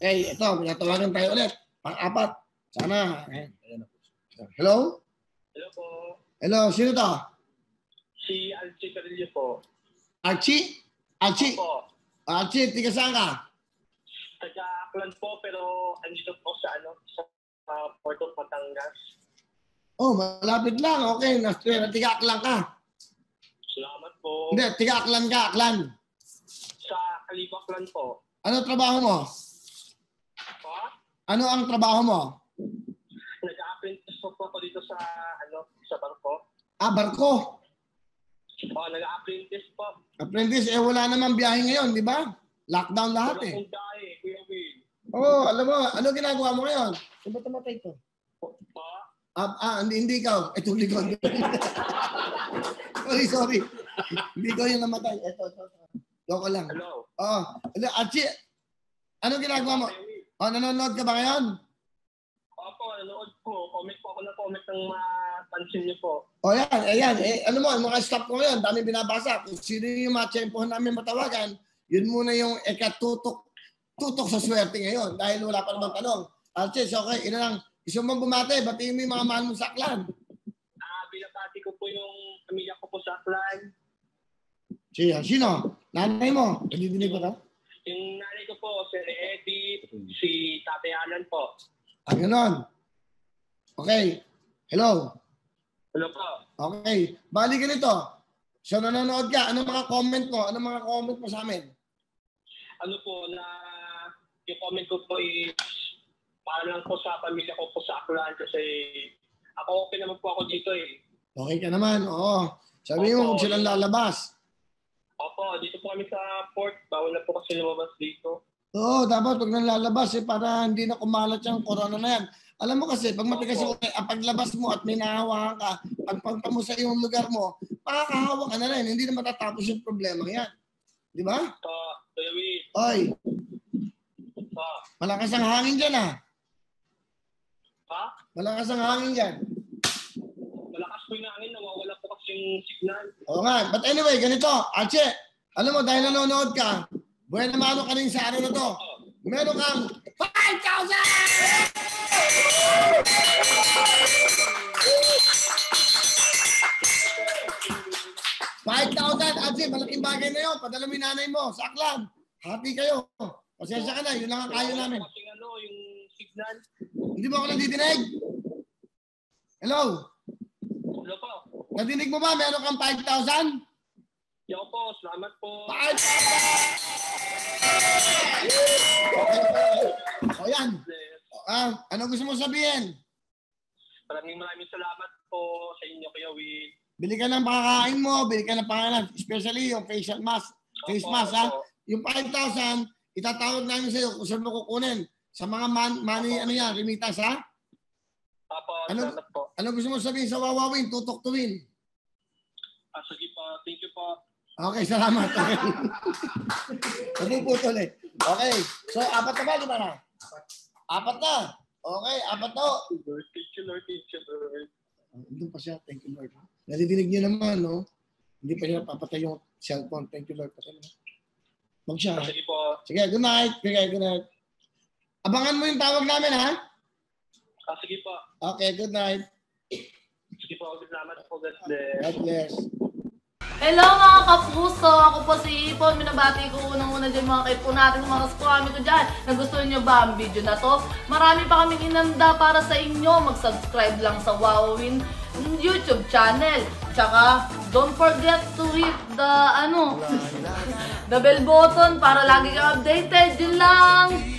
Okay, ito, pinatawagan tayo ulit. Pang-apat. Sana. Hello? Hello po. Hello, sino to? Si Archie Carillo po. Archie? Archie? Opo. Archie, tiga saan ka? Taga-Aklan po, pero andito po sa Puerto Batangas. Oh, malapit lang. Okay, tiga-Aklan ka. Salamat po. Hindi, tiga-Aklan ka, Aklan. Sa Kalibaklan po. Ano trabaho mo? Po? Ano ang trabaho mo? Nag-apprentice po ako dito sa barko. Ah, barko. Oh, nag-apprentice po. Apprentice, wala namang biyahe ngayon, di ba? Lockdown lahat Wala pong dahi, Kuya Will. Oh, alam mo, ano ginagawa mo ngayon? Saan ba tumatay ito? Po? Hindi ikaw. Ito, likod. sorry. Hindi ko yung namatay. Ito. Loko lang. Hello. Oh, Archie, ano ginagawa mo? Oh, nanonood ka ba ngayon? Opo, nanood po. Comment po ako ng comment ng mapansin niyo po. O ayan. Ano mo, mga staff ko ngayon, dami binabasa. Kung sino yung matsyempohan namin matawagan, yun muna yung tutok sa swerte ngayon dahil wala pa namang tanong. Archie, okay, ina lang. Gusto mong bumate, batiin mo yung mga mahal mong saklan. Binabati ko po yung pamilya ko po sa Aklan. Sino? Nanay mo? Nadidinig ko to? Yung nanay ko po, si Eddie, si Tate Alan po. Ah, gano'n. Okay. Hello. Hello po. Okay. Bali ganito. So, nanonood ka. Anong mga comment mo? Anong mga comment mo sa amin? Ano po, yung comment ko po is para lang po sa pamilya ko po sa Aklan kasi ako okay naman po ako dito eh. Okay ka naman. Oo. Sabi mo, huwag silang lalabas. Opo, dito po kami sa port. Bawal na po kasi lumabas dito. Oo, dapat huwag nang lalabas para hindi na kumalat yung corona na yan. Alam mo kasi, pag matigas yung paglabas mo at may nahawakan ka, pagpagpa mo sa iyong lugar mo, makakahawa ka na rin. Hindi na matatapos yung problema yan. Di ba? Kuya Will. Oy. Malakas ang hangin dyan ah. Ha? Malakas ang hangin dyan. Malakas po yung hangin. Nawawala po kasi yung signal. Oo nga. But anyway, ganito. Archie, alam mo, dahil nanonood ka, buhay na mano ka rin sa araw na to. Meron kang 5,000! 5,000, Archie, malaking bagay na yun. Padala mo yung nanay mo sa Aklan. Happy kayo. Pasensya ka na, yun lang ang kaya namin. Kasi yung signal. Hindi mo ako nadidinig? Hello? Hello po. Nadinig mo ba? Meron kang 5,000? Yo po, salamat po. 5,000! O yan. Ano gusto mo sabihin? Maraming salamat po sa inyo, Kuya Will. Bili ka ng pakakain mo, bili ka ng pangalan, especially yung facial mask. Face mask, ha? Yung 5,000, itatawag namin sa'yo kung saan mo kukunin. Sa mga money, ano yan, remittance, ha? Salamat po. Ano gusto mo sabihin sa Wawawin? Tutok to win. Sige po, thank you po. Okay, salamat. Okay. Nagpuputol eh. Okay, so 4 na ba? 5 na? 4 na. Okay, 4 to. Thank you, Lord. Thank you, Lord. Doon pa siya. Thank you, Lord. Nadidinig niyo naman, no? Hindi pa siya papatay yung cellphone. Thank you, Lord. Mag siya. Sige po. Sige, good night. Good night. Abangan mo yung tawag namin, ha? Sige po. Okay, good night. Sige po, salamat po. God bless. God bless. Hello mga kapuso! Ako po si Ipon. Minabati ko unang-una dyan mga kaipo natin, mga kaskwami ko dyan. Nagustuhan nyo ba ang video na to? Marami pa kaming inanda para sa inyo. Mag-subscribe lang sa Wawawin YouTube channel. Tsaka, don't forget to hit the, the bell button para lagi ka updated. Yun lang!